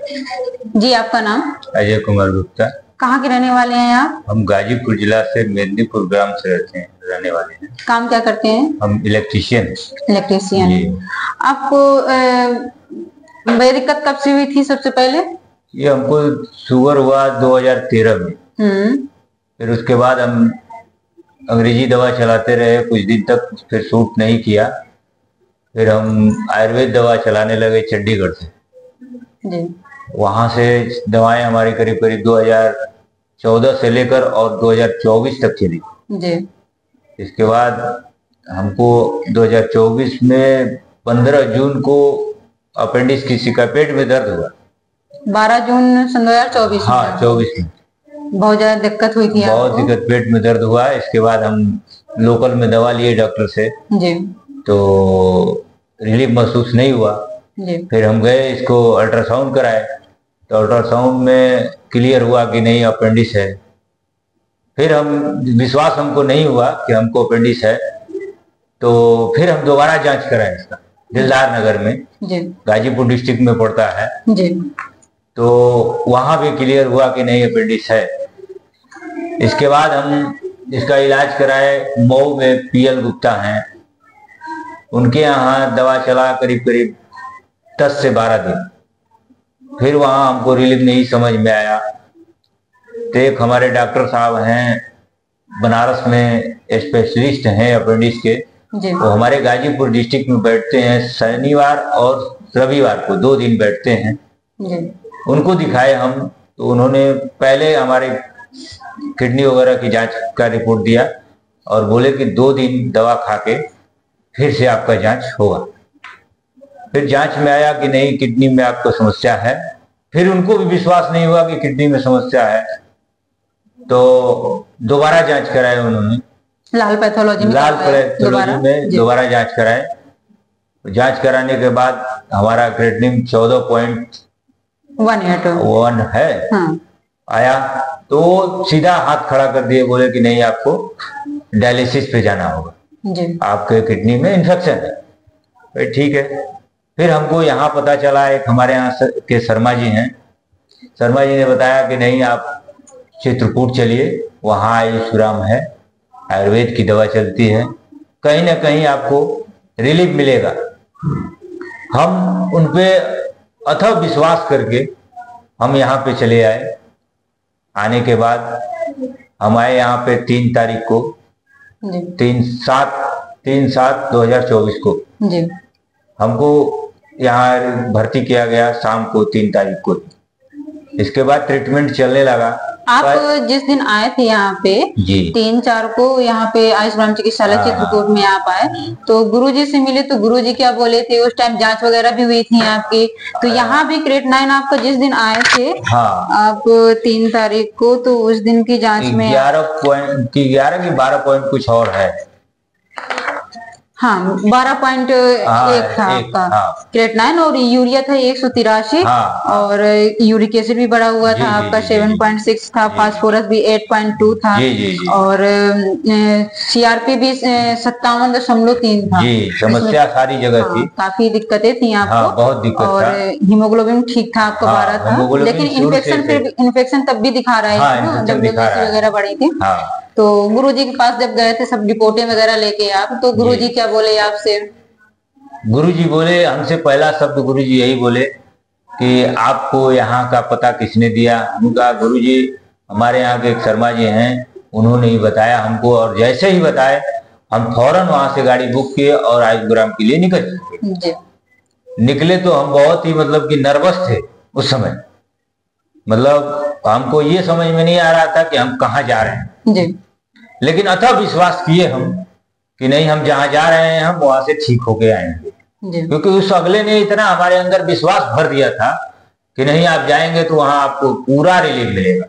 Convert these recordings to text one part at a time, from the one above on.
जी, आपका नाम? अजय कुमार गुप्ता। कहाँ के रहने वाले हैं आप? हम गाजीपुर जिला से मेदिनीपुर ग्राम से रहने वाले हैं। काम क्या करते हैं? हम इलेक्ट्रीशियन हैं। इलेक्ट्रीशियन। जी। आपको ये दिक्कत कब से हुई थी सबसे पहले? ये हमको शुगर हुआ 2013 में। फिर उसके बाद हम अंग्रेजी दवा चलाते रहे कुछ दिन तक, फिर सूट नहीं किया। फिर हम आयुर्वेद दवा चलाने लगे चंडीगढ़ से। जी। वहाँ से दवाएं हमारी करीब करीब 2014 से लेकर और 2024 तक चली। जी। इसके बाद हमको 2024 में 15 जून को अपेंडिक्स की शिका, पेट में दर्द हुआ। 12 जून सन 2024? हाँ, 24 में बहुत ज्यादा दिक्कत हुई थी? बहुत दिक्कत, पेट में दर्द हुआ। इसके बाद हम लोकल में दवा लिए डॉक्टर से। जी। तो रिलीफ महसूस नहीं हुआ। जी। फिर हम गए, इसको अल्ट्रासाउंड कराए, तो अल्ट्रासाउंड में क्लियर हुआ कि नहीं अपेंडिक्स है। फिर हम विश्वास हमको नहीं हुआ कि हमको अपेंडिक्स है, तो फिर हम दोबारा जांच कराए इसका दिलदार नगर में। जी। गाजीपुर डिस्ट्रिक्ट में पड़ता है। जी। तो वहां भी क्लियर हुआ कि नहीं अपेंडिक्स है। इसके बाद हम इसका इलाज कराए, मऊ में पीएल गुप्ता हैं, उनके यहाँ दवा चला करीब करीब 10 से 12 दिन। फिर वहां हमको रिलीफ नहीं समझ में आया। तो एक हमारे डॉक्टर साहब हैं बनारस में, स्पेशलिस्ट हैं अपेंडिक्स के, वो हमारे गाजीपुर डिस्ट्रिक्ट में बैठते हैं। शनिवार और रविवार को 2 दिन बैठते हैं। उनको दिखाए हम, तो उन्होंने पहले हमारे किडनी वगैरह की जांच का रिपोर्ट दिया और बोले कि 2 दिन दवा खा के फिर से आपका जांच होगा। फिर जांच में आया कि नहीं किडनी में आपको समस्या है। फिर उनको भी विश्वास नहीं हुआ कि किडनी में समस्या है, तो दोबारा जांच कराए उन्होंने लाल पैथोलॉजी में दोबारा जांच कराए। जांच कराने के बाद हमारा क्रिएटिनिन 14.1 है। हाँ। आया तो सीधा हाथ खड़ा कर दिए, बोले कि नहीं आपको डायलिसिस पे जाना होगा, आपके किडनी में इन्फेक्शन है। तो ठीक है। फिर हमको यहाँ पता चला, एक हमारे यहाँ के शर्मा जी हैं, शर्मा जी ने बताया कि नहीं आप चित्रकूट चलिए, वहाँ आयुष्ग्राम है, आयुर्वेद की दवा चलती है, कहीं ना कहीं आपको रिलीफ मिलेगा। हम उनपे अथक विश्वास करके हम यहाँ पे चले आए। आने के बाद हम आए यहाँ पे 3 तारीख को, 3/7/2024 को हमको यहाँ भर्ती किया गया, शाम को 3 तारीख को। इसके बाद ट्रीटमेंट चलने लगा। आप जिस दिन आए थे यहाँ पे 3/4 को यहाँ पे आयुष्ग्राम चिकित्सालय चित्रकूट में आप आए, तो गुरुजी से मिले, तो गुरुजी क्या बोले थे? उस टाइम जांच वगैरह भी हुई थी आपकी, तो यहाँ भी क्रिएटिनिन आपका जिस दिन आए थे आप 3 तारीख को, तो उस दिन की जांच में 11 की 12 पॉइंट कुछ और है। हाँ, 12.1 था आपका क्रिएटिनिन, और यूरिया था 183। और यूरिक एसिड भी बढ़ा हुआ था आपका 7.6 था, फास्फोरस भी 8.2 था, और सीआरपी भी 57.3 था। समस्या सारी जगह थी, काफी दिक्कतें थी आपको। बहुत दिक्कत और हीमोग्लोबिन ठीक था आपका 12 था, लेकिन इन्फेक्शन तब भी दिखा रहा है, डब्ल्यूबीसी वगैरह बढ़ी थी। तो गुरुजी के पास जब गए थे सब रिपोर्टें वगैरह लेके आप, तो गुरुजी क्या बोले आपसे? गुरुजी बोले, हमसे पहला शब्द गुरुजी यही बोले कि आपको यहाँ का पता किसने दिया? उनका गुरुजी हमारे यहाँ के एक शर्मा जी हैं, उन्होंने ही बताया हमको, और जैसे ही बताए हम फौरन वहां से गाड़ी बुक किए और आयुष्ग्राम के लिए निकले। तो हम बहुत ही मतलब कि नर्वस थे उस समय। मतलब हमको ये समझ में नहीं आ रहा था कि हम कहाँ जा रहे हैं, लेकिन अथक विश्वास किए हम कि नहीं, हम जहाँ जा रहे हैं हम वहां से ठीक होके आएंगे, क्योंकि उस अगले ने इतना हमारे अंदर विश्वास भर दिया था कि नहीं आप जाएंगे तो वहां आपको पूरा रिलीफ मिलेगा।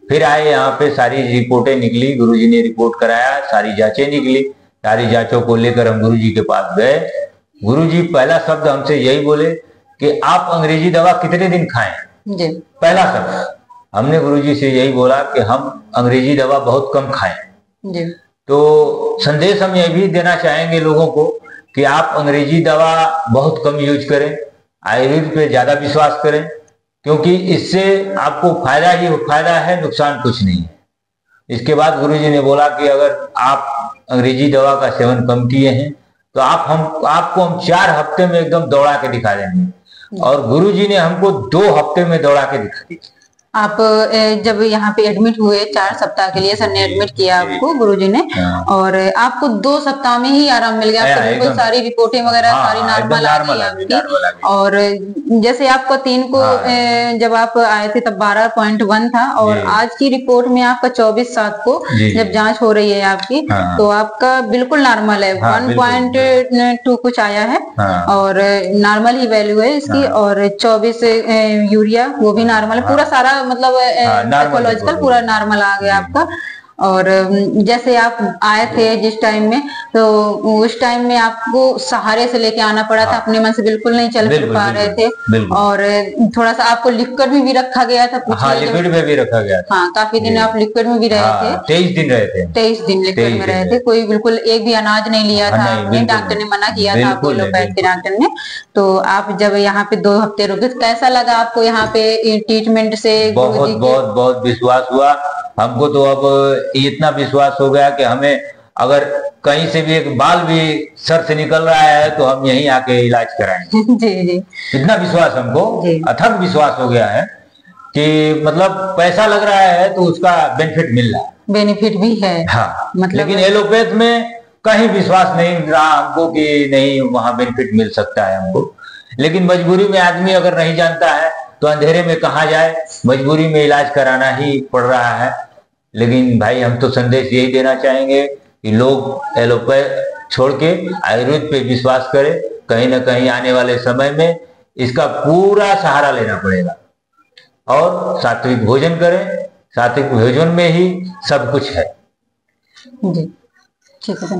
फिर आए यहाँ पे, सारी रिपोर्टें निकली, गुरुजी ने रिपोर्ट कराया, सारी जांचें निकली। सारी जांचों को लेकर हम गुरुजी के पास गए। गुरुजी पहला शब्द हमसे यही बोले कि आप अंग्रेजी दवा कितने दिन खाएं? पहला शब्द हमने गुरुजी से यही बोला कि हम अंग्रेजी दवा बहुत कम खाएं। तो संदेश हम ये भी देना चाहेंगे लोगों को कि आप अंग्रेजी दवा बहुत कम यूज करें, आयुर्वेद पे ज्यादा विश्वास करें। क्योंकि इससे आपको फायदा ही फायदा है, नुकसान कुछ नहीं है। इसके बाद गुरुजी ने बोला कि अगर आप अंग्रेजी दवा का सेवन कम किए हैं तो आपको हम 4 हफ्ते में एकदम दौड़ा के दिखा देंगे। और गुरुजी ने हमको 2 हफ्ते में दौड़ा के दिखा दी। आप जब यहाँ पे एडमिट हुए 4 सप्ताह के लिए सर ने एडमिट किया आपको गुरुजी ने, और आपको 2 सप्ताह में ही आराम मिल गया। आपको बिल्कुल सारी रिपोर्टें वगैरह सारी नॉर्मल आ गई आपकी। और जैसे आपको 3 को जब आप आए थे तब 12.1 था, और आज की रिपोर्ट में आपका 24/7 को जब जांच हो रही है आपकी, तो आपका बिल्कुल नॉर्मल है। 1.2 कुछ आया है और नॉर्मल ही वैल्यू है इसकी। और 24 यूरिया वो भी नॉर्मल है, पूरा सारा मतलब पैथोलॉजिकल पूरा नॉर्मल आ गया आपका। और जैसे आप आए थे जिस टाइम में, तो उस टाइम में आपको सहारे से लेके आना पड़ा था, अपने मन से बिल्कुल नहीं चल फिर पा रहे थे। और थोड़ा सा आपको लिक्विड में भी रखा गया था। लिक्विड में भी रखा गया था। काफी दिन आप लिक्विड में भी रहे थे। 23 दिन रहे थे। 23 दिन लिक्विड में रहे थे। कोई बिल्कुल एक भी अनाज नहीं लिया था आपने, डॉक्टर ने मना किया था आपको, एलोपैथ के डॉक्टर ने। तो आप जब यहाँ पे 2 हफ्ते रुके, कैसा लगा आपको यहाँ पे ट्रीटमेंट से? बहुत बहुत बहुत विश्वास हुआ हमको। तो अब इतना विश्वास हो गया कि हमें अगर कहीं से भी एक बाल भी सर से निकल रहा है तो हम यहीं आके इलाज कराएंगे। जी। इतना विश्वास हमको, अथक विश्वास हो गया है कि मतलब पैसा लग रहा है तो उसका बेनिफिट मिल रहा है। बेनिफिट भी है। हाँ, मतलब लेकिन एलोपैथ में कहीं विश्वास नहीं रहा हमको कि नहीं वहां बेनिफिट मिल सकता है हमको। लेकिन मजबूरी में आदमी अगर नहीं जानता है तो अंधेरे में कहाँ जाए, मजबूरी में इलाज कराना ही पड़ रहा है। लेकिन भाई हम तो संदेश यही देना चाहेंगे कि लोग एलोपैथ छोड़ के आयुर्वेद पे विश्वास करें। कहीं ना कहीं आने वाले समय में इसका पूरा सहारा लेना पड़ेगा। और सात्विक भोजन करें, सात्विक भोजन में ही सब कुछ है। जी ठीक है।